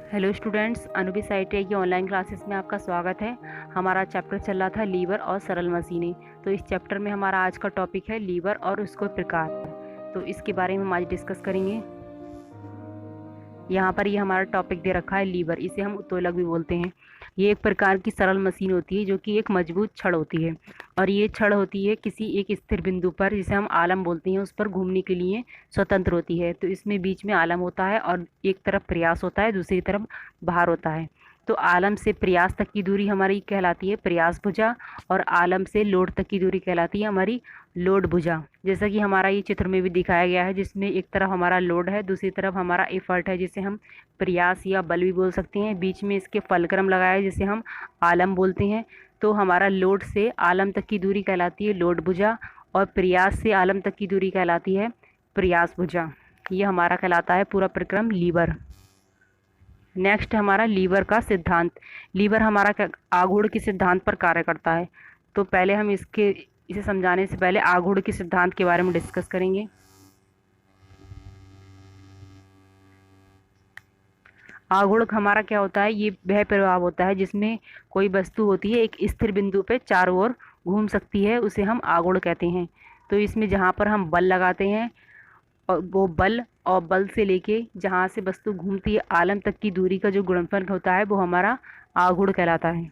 Hello students, अनुभि Scitech की online classes में आपका स्वागत है। हमारा चैप्टर चल रहा था लीवर और सरल मशीनें। तो इस चैप्टर में हमारा आज का टॉपिक है लीवर और उसके प्रकार। तो इसके बारे में हम आज डिस्कस करेंगे। यहाँ पर ये हमारा टॉपिक दे रखा है लीवर। इसे हम उत्तोलक भी बोलते हैं। ये एक प्रकार की सरल मशीन होती है जो कि एक मजबूत छड़ होती है, और ये छड़ होती है किसी एक स्थिर बिंदु पर, जिसे हम आलम बोलते हैं, उस पर घूमने के लिए स्वतंत्र होती है। तो इसमें बीच में आलम होता है और एक तरफ प्रयास होता है, दूसरी तरफ भार होता है। तो आलम से प्रयास तक की दूरी हमारी कहलाती है प्रयास भुजा, और आलम से लोड तक की दूरी कहलाती है हमारी लोड भुजा। जैसा कि हमारा ये चित्र में भी दिखाया गया है, जिसमें एक तरफ हमारा लोड है, दूसरी तरफ हमारा एफर्ट है, जिसे हम प्रयास या बल भी बोल सकते हैं। बीच में इसके फलक्रम लगाया है, जिसे हम आलम बोलते हैं। तो हमारा लोड से आलम तक की दूरी कहलाती है लोड भुजा, और प्रयास से आलम तक की दूरी कहलाती है प्रयास भुजा। ये हमारा कहलाता है पूरा प्रक्रम लीवर। नेक्स्ट हमारा लीवर का सिद्धांत। लीवर हमारा आघूर्ण के सिद्धांत पर कार्य करता है। तो पहले हम इसे समझाने से पहले आघूर्ण के सिद्धांत के बारे में डिस्कस करेंगे। आघूर्ण हमारा क्या होता है? ये वह प्रभाव होता है जिसमें कोई वस्तु होती है एक स्थिर बिंदु पे चारों ओर घूम सकती है, उसे हम आघूर्ण कहते हैं। तो इसमें जहाँ पर हम बल लगाते हैं, और वो बल और बल से लेके जहाँ से वस्तु घूमती है आलम तक की दूरी का जो गुणनफल होता है, वो हमारा आघूर्ण कहलाता है।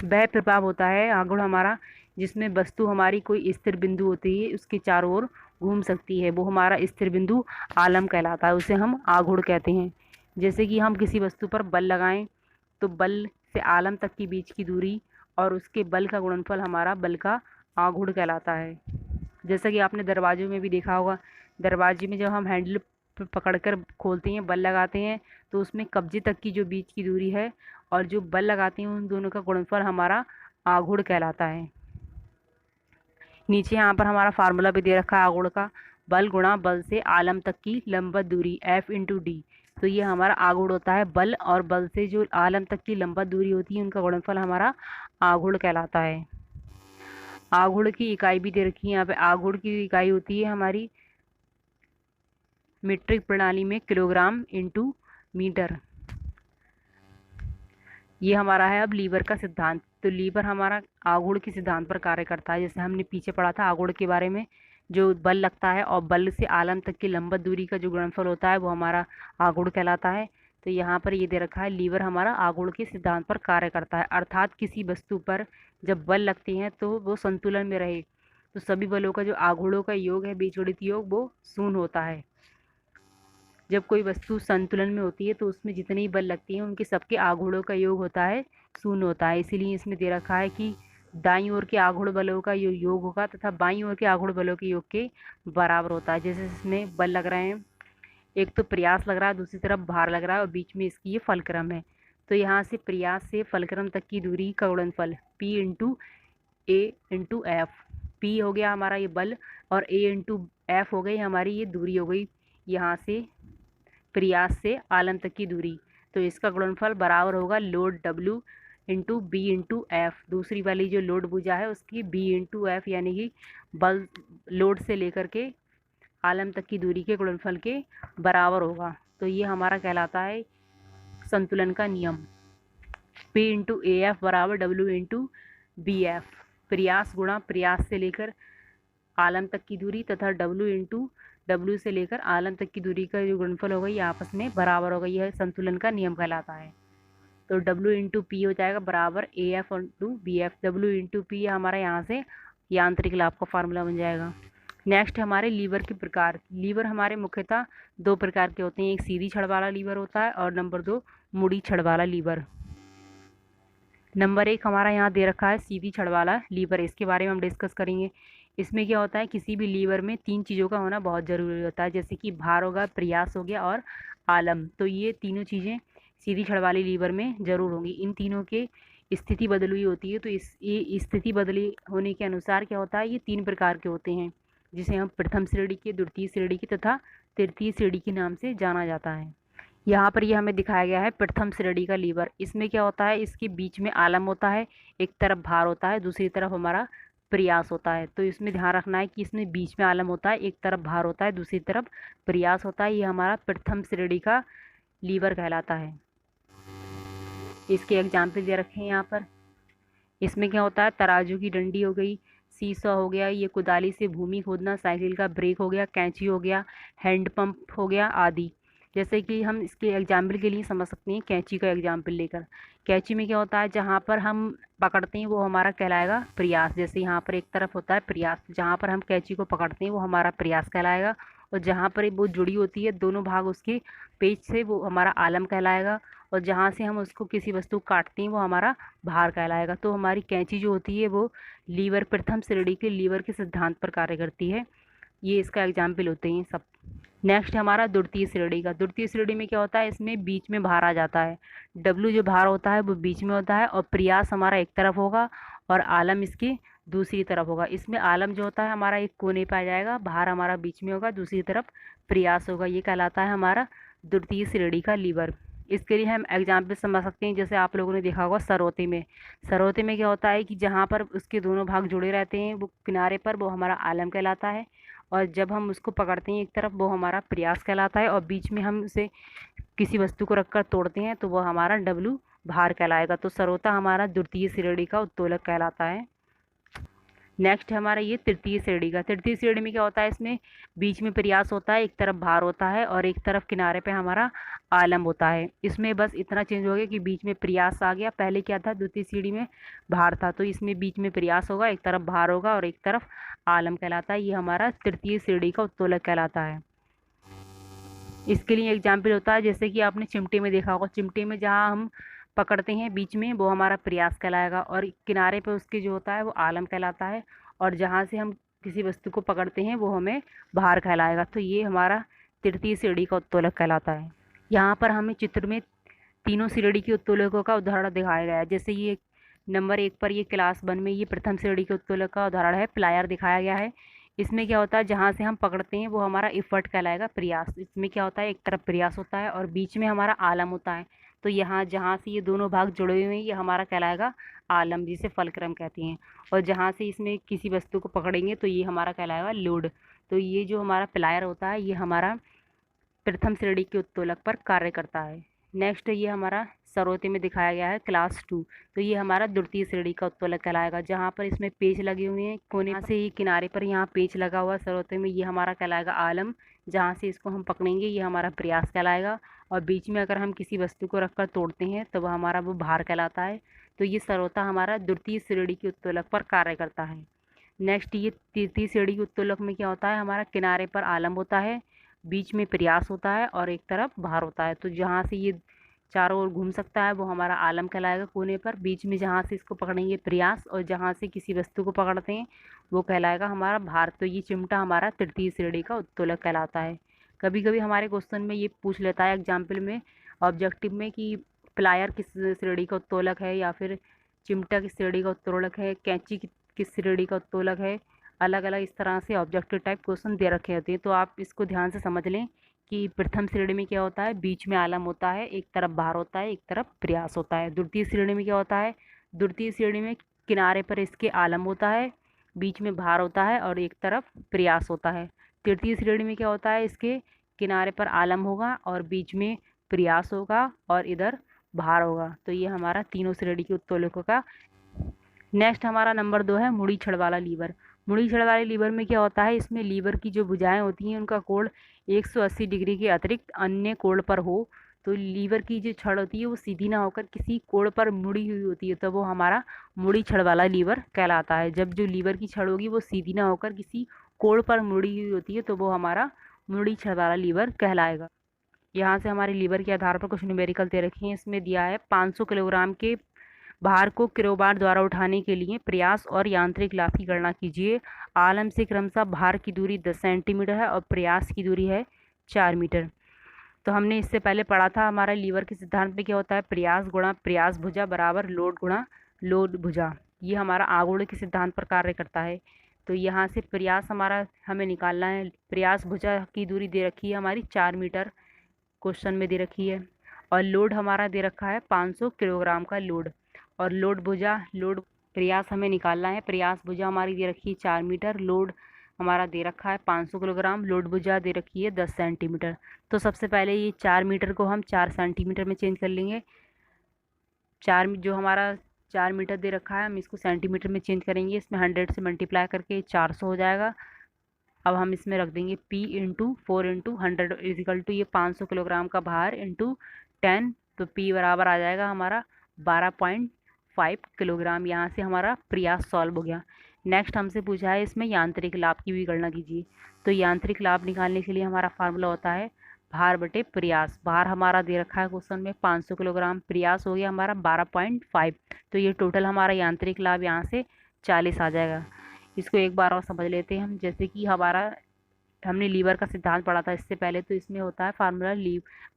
वह प्रभाव होता है आघूर्ण हमारा जिसमें वस्तु हमारी कोई स्थिर बिंदु होती है, उसके चारों ओर घूम सकती है, वो हमारा स्थिर बिंदु आलम कहलाता है, उसे हम आघूर्ण कहते हैं। जैसे कि हम किसी वस्तु पर बल लगाएं, तो बल से आलम तक की बीच की दूरी और उसके बल का गुणनफल हमारा बल का आघूर्ण कहलाता है। जैसा कि आपने दरवाजे में भी देखा होगा, दरवाजे में जब हम हैंडल पकड़कर खोलते हैं, बल लगाते हैं, तो उसमें कब्जे तक की जो बीच की दूरी है और जो बल लगाते हैं, उन दोनों का गुणनफल हमारा आघूर्ण कहलाता है। नीचे यहाँ पर हमारा फार्मूला भी दे रखा है आघूर्ण का। बल गुणा बल से आलम तक की लंबवत दूरी F इंटू डी। तो ये हमारा आघूर्ण होता है। बल और बल से जो आलम तक की लंबवत दूरी होती है, उनका गुणनफल हमारा आघूर्ण कहलाता है। आघूर्ण की इकाई भी दे रखी है यहाँ पे। आघूर्ण की इकाई होती है हमारी मीट्रिक प्रणाली में किलोग्राम इंटू मीटर। ये हमारा है अब लीवर का सिद्धांत। तो लीवर हमारा आघूर्ण के सिद्धांत पर कार्य करता है। जैसे हमने पीछे पढ़ा था आघूर्ण के बारे में, जो बल लगता है और बल से आलम तक की लंबवत दूरी का जो गुणनफल होता है, वो हमारा आघूर्ण कहलाता है। तो यहाँ पर ये दे रखा है लीवर हमारा आघूर्ण के सिद्धांत पर कार्य करता है, अर्थात किसी वस्तु पर जब बल लगते हैं तो वो संतुलन में रहे, तो सभी बलों का जो आघूर्णों का योग है, बीजगणित योग, वो शून्य होता है। जब कोई वस्तु संतुलन में होती है तो उसमें जितने ही बल लगती हैं, उनके सबके आघूर्णों का योग होता है शून्य होता है। इसीलिए इसमें दे रखा है कि दाईं ओर के आघूर्ण बलों का योग होगा तथा बाईं ओर के आघूर्ण बलों के योग के बराबर होता है। जैसे इसमें बल लग रहे हैं, एक तो प्रयास लग रहा है, दूसरी तरफ भार लग रहा है, और बीच में इसकी ये फलक्रम है। तो यहाँ से प्रयास से फलक्रम तक की दूरी का गुणनफल P इंटू ए इंटू एफ। पी हो गया हमारा ये बल, और ए इंटू एफ हो गई हमारी ये दूरी हो गई, यहाँ से प्रयास से आलम तक की दूरी। तो इसका गुणनफल बराबर होगा load W into B into F. दूसरी वाली जो लोड भुजा है उसकी B इंटू एफ, यानी कि बल लोड से लेकर के आलम तक की दूरी के गुणनफल के बराबर होगा। तो ये हमारा कहलाता है संतुलन का नियम। P इंटू ए एफ बराबर W इंटू बी एफ। प्रयास गुणा प्रयास से लेकर आलम तक की दूरी तथा W इंटू W से लेकर आलम तक की दूरी का जो गुणनफल होगा, ये आपस में बराबर होगा। यह संतुलन का नियम कहलाता है। तो W इंटू पी हो जाएगा बराबर A F into B F. W into P हमारा यहाँ से यांत्रिक लाभ का फार्मूला बन जाएगा। नेक्स्ट हमारे लीवर के प्रकार। लीवर हमारे मुख्यतः दो प्रकार के होते हैं, एक सीधी छड़ वाला लीवर होता है और नंबर 2 मुड़ी छड़ वाला लीवर। नंबर 1 हमारा यहाँ दे रखा है सीधी छड़ वाला लीवर। इसके बारे में हम डिस्कस करेंगे। इसमें क्या होता है, किसी भी लीवर में 3 चीज़ों का होना बहुत ज़रूरी होता है, जैसे कि भार होगा, प्रयास हो गया और आलम। तो ये तीनों चीज़ें सीधी छड़ वाले लीवर में ज़रूर होंगी। इन तीनों के स्थिति बदली हुई होती है। तो ये स्थिति बदली होने के अनुसार क्या होता है, ये 3 प्रकार के होते हैं, जिसे हम प्रथम श्रेणी के, द्वितीय श्रेणी के तथा तृतीय श्रेणी के नाम से जाना जाता है। यहाँ पर ये हमें दिखाया गया है प्रथम श्रेणी का लीवर। इसमें क्या होता है, इसके बीच में आलम होता है, एक तरफ भार होता है, दूसरी तरफ हमारा प्रयास होता है। तो इसमें ध्यान रखना है कि इसमें बीच में आलम होता है, एक तरफ भार होता है, दूसरी तरफ प्रयास होता है। ये हमारा प्रथम श्रेणी का लीवर कहलाता है। इसके एग्जाम्पल दे रखे हैं यहाँ पर। इसमें क्या होता है, तराजू की डंडी हो गई, सीसॉ हो गया, ये कुदाली से भूमि खोदना, साइकिल का ब्रेक हो गया, कैंची हो गया, हैंड पंप हो गया आदि। जैसे कि हम इसके एग्जाम्पल के लिए समझ सकते हैं कैंची का एग्जाम्पल लेकर। कैंची में क्या होता है, जहाँ पर हम पकड़ते हैं वो हमारा कहलाएगा प्रयास। जैसे यहाँ पर एक तरफ होता है प्रयास, जहाँ पर हम कैंची को पकड़ते हैं वो हमारा प्रयास कहलाएगा। और जहाँ पर वो जुड़ी होती है दोनों भाग उसके पेच से, वो हमारा आलम कहलाएगा। और जहाँ से हम उसको किसी वस्तु को काटते हैं वो हमारा भार कहलाएगा। तो हमारी कैंची जो होती है वो लीवर, प्रथम श्रेणी के लीवर के सिद्धांत पर कार्य करती है। ये इसका एग्जाम्पल होते हैं सब। नेक्स्ट हमारा द्वितीय श्रेणी का। द्वितीय श्रेणी में क्या होता है, इसमें बीच में भार आ जाता है। डब्लू जो भार होता है वो बीच में होता है, और प्रयास हमारा एक तरफ होगा और आलम इसकी दूसरी तरफ होगा। इसमें आलम जो होता है हमारा एक कोने पे आ जाएगा, भार हमारा बीच में होगा, दूसरी तरफ प्रयास होगा। ये कहलाता है हमारा द्वितीय श्रेणी का लीवर। इसके लिए हम एग्जाम्पल समझ सकते हैं, जैसे आप लोगों ने देखा होगा सरौते में। सरौते में क्या होता है कि जहाँ पर उसके दोनों भाग जुड़े रहते हैं वो किनारे पर, वो हमारा आलम कहलाता है। और जब हम उसको पकड़ते हैं एक तरफ, वो हमारा प्रयास कहलाता है। और बीच में हम उसे किसी वस्तु को रखकर तोड़ते हैं तो वो हमारा डब्लू भार कहलाएगा। तो सरौता हमारा द्वितीय श्रेणी का उत्तोलक कहलाता है। नेक्स्ट हमारा ये तृतीय श्रेणी का। तृतीय श्रेणी में क्या होता है, इसमें बीच में प्रयास होता है, एक तरफ भार होता है और एक तरफ किनारे पे हमारा आलम होता है। इसमें बस इतना चेंज हो गया कि बीच में प्रयास आ गया। पहले क्या था, द्वितीय श्रेणी में भार था, तो इसमें बीच में प्रयास होगा, एक तरफ भार होगा और एक तरफ आलम कहलाता है। ये हमारा तृतीय श्रेणी का उत्तोलक कहलाता है। इसके लिए एग्जाम्पल होता है, जैसे कि आपने चिमटे में देखा होगा, चिमटे में जहाँ हम पकड़ते हैं बीच में वो हमारा प्रयास कहलाएगा, और किनारे पे उसके जो होता है वो आलम कहलाता है। और जहाँ से हम किसी वस्तु को पकड़ते हैं वो हमें भार कहलाएगा। तो ये हमारा तृतीय श्रेणी का उत्तोलक कहलाता है। यहाँ पर हमें चित्र में तीनों श्रेणी के उत्तोलकों का उदाहरण दिखाया गया है। जैसे ये नंबर 1 पर, ये क्लास 1 में ये प्रथम श्रेणी के उत्तोलक का उदाहरण है, प्लायर दिखाया गया है। इसमें क्या होता है, जहाँ से हम पकड़ते हैं वो हमारा इफर्ट कहलाएगा, प्रयास। इसमें क्या होता है, एक तरफ प्रयास होता है और बीच में हमारा आलम होता है। तो यहाँ जहाँ से ये दोनों भाग जुड़े हुए हैं ये हमारा कहलाएगा आलम, जिसे फलक्रम कहते हैं। और जहाँ से इसमें किसी वस्तु को पकड़ेंगे तो ये हमारा कहलाएगा लोड। तो ये जो हमारा प्लायर होता है ये हमारा प्रथम श्रेणी के उत्तोलक पर कार्य करता है। नेक्स्ट ये हमारा सरौते में दिखाया गया है क्लास 2। तो ये हमारा द्वितीय श्रेणी का उत्तोलक कहलाएगा, जहाँ पर इसमें पेच लगे हुए हैं कोने से ही किनारे पर, यहाँ पेच लगा हुआ है सरौते में, ये हमारा कहलाएगा आलम। जहाँ से इसको हम पकड़ेंगे ये हमारा प्रयास कहलाएगा। और बीच में अगर हम किसी वस्तु को रखकर तोड़ते हैं तो वह हमारा वो भार कहलाता है। तो ये सरौता हमारा द्वितीय श्रेणी के उत्तोलक पर कार्य करता है। नेक्स्ट ये तृतीय श्रेणी के उत्तोलक में क्या होता है, हमारा किनारे पर आलम होता है, बीच में प्रयास होता है और एक तरफ भार होता है। तो जहाँ से ये चारों ओर घूम सकता है वो हमारा आलम कहलाएगा कोने पर। बीच में जहाँ से इसको पकड़ेंगे प्रयास, और जहाँ से किसी वस्तु को पकड़ते हैं वो कहलाएगा हमारा भार। तो ये चिमटा हमारा तृतीय श्रेणी का उत्तोलक कहलाता है। कभी कभी हमारे क्वेश्चन में ये पूछ लेता है एग्जाम्पल में, ऑब्जेक्टिव में, कि प्लायर किस श्रेणी का उत्तोलक है, या फिर चिमटा किस श्रेणी का उत्तोलक है, कैंची किस श्रेणी का उत्तोलक है। अलग अलग इस तरह से ऑब्जेक्टिव टाइप क्वेश्चन दे रखे होते हैं। तो आप इसको ध्यान से समझ लें कि प्रथम श्रेणी में क्या होता है, बीच में आलम होता है, एक तरफ भार होता है, एक तरफ प्रयास होता है। द्वितीय श्रेणी में क्या होता है, द्वितीय श्रेणी में किनारे पर इसके आलम होता है, बीच में भार होता है और एक तरफ प्रयास होता है। तृतीय श्रेणी में क्या होता है, इसके किनारे पर आलम होगा और बीच में प्रयास होगा और इधर भार होगा। तो ये हमारा तीनों श्रेणी के उत्तोलकों का। नेक्स्ट हमारा नंबर 2 है मुड़ी छड़ वाला लीवर। मुड़ी छड़ वाले लीवर में क्या होता है, इसमें लीवर की जो भुजाएं होती हैं उनका कोण 180 डिग्री के अतिरिक्त अन्य कोण पर हो। तो लीवर की जो छड़ होती है वो सीधी ना होकर किसी कोण पर मुड़ी हुई होती है, तो वो हमारा मुड़ी छड़ वाला लीवर कहलाता है। जब जो लीवर की छड़ होगी वो सीधी ना होकर किसी कोण पर मुड़ी हुई होती है तो वो हमारा मुड़ी छड़ वाला लीवर कहलाएगा। यहाँ से हमारे लीवर के आधार पर कुछ न्यूमेरिकल दे रखे हैं। इसमें दिया है 500 किलोग्राम के भार को क्रोबार द्वारा उठाने के लिए प्रयास और यांत्रिक लाभ की गणना कीजिए। आलम से क्रमशः भार की दूरी 10 सेंटीमीटर है और प्रयास की दूरी है 4 मीटर। तो हमने इससे पहले पढ़ा था हमारा लीवर के सिद्धांत में क्या होता है, प्रयास गुणा प्रयास भुजा बराबर लोड गुणा लोड भुजा। ये हमारा आगुण के सिद्धांत पर कार्य करता है। तो यहाँ से प्रयास हमारा हमें निकालना है। प्रयास भुजा की दूरी दे रखी है हमारी 4 मीटर, क्वेश्चन में दे रखी है। और लोड हमारा दे रखा है 500 किलोग्राम का लोड। और लोड भुजा, लोड प्रयास हमें निकालना है। प्रयास भुजा हमारी दे रखी है 4 मीटर, लोड हमारा दे रखा है 500 किलोग्राम, लोड भुजा दे रखी है 10 सेंटीमीटर। तो सबसे पहले ये 4 मीटर को हम 4 सेंटीमीटर में चेंज कर लेंगे। जो हमारा 4 मीटर दे रखा है, हम इसको सेंटीमीटर में चेंज करेंगे। इसमें 100 से मल्टीप्लाई करके 400 हो जाएगा। अब हम इसमें रख देंगे P इंटू 4 × 100 इजिकल टू ये 500 किलोग्राम का भार इंटू 10, तो P बराबर आ जाएगा हमारा 12.5 किलोग्राम। यहाँ से हमारा प्रयास सॉल्व हो गया। नेक्स्ट हमसे पूछा है इसमें यांत्रिक लाभ की भी गणना कीजिए। तो यांत्रिक लाभ निकालने के लिए हमारा फार्मूला होता है भार बटे प्रयास। भार हमारा दे रखा है क्वेश्चन में 500 किलोग्राम, प्रयास हो गया हमारा 12.5, तो ये टोटल हमारा यांत्रिक लाभ यहाँ से 40 आ जाएगा। इसको एक बार और समझ लेते हैं हम। जैसे कि हमने लीवर का सिद्धांत पढ़ा था इससे पहले, तो इसमें होता है फार्मूला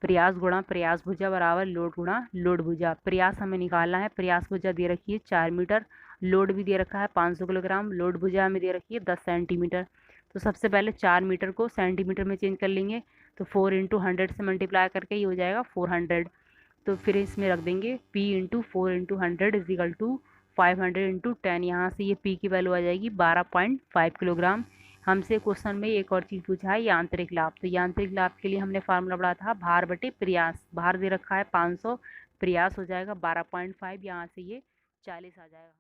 प्रयास गुणा प्रयास भुजा बराबर लोड गुणा लोड भुजा। प्रयास हमें निकालना है, प्रयास भुजा दे रखी है 4 मीटर, लोड भी दे रखा है 500 किलोग्राम, लोड भुजा हमें दे रखी है 10 सेंटीमीटर। तो सबसे पहले 4 मीटर को सेंटीमीटर में चेंज कर लेंगे, तो 4 × 100 से मल्टीप्लाई करके ये हो जाएगा 400। तो फिर इसमें रख देंगे P इंटू 4 × 100 इजिकल टू 500 × 10। यहाँ से ये P की वैल्यू आ जाएगी 12.5 किलोग्राम। हमसे क्वेश्चन में एक और चीज़ पूछा है यांत्रिक लाभ। तो यांत्रिक लाभ के लिए हमने फार्मूला पढ़ा था भार बटे प्रयास। भार दे रखा है 500, प्रयास हो जाएगा 12.5, यहाँ से ये 40 आ जाएगा।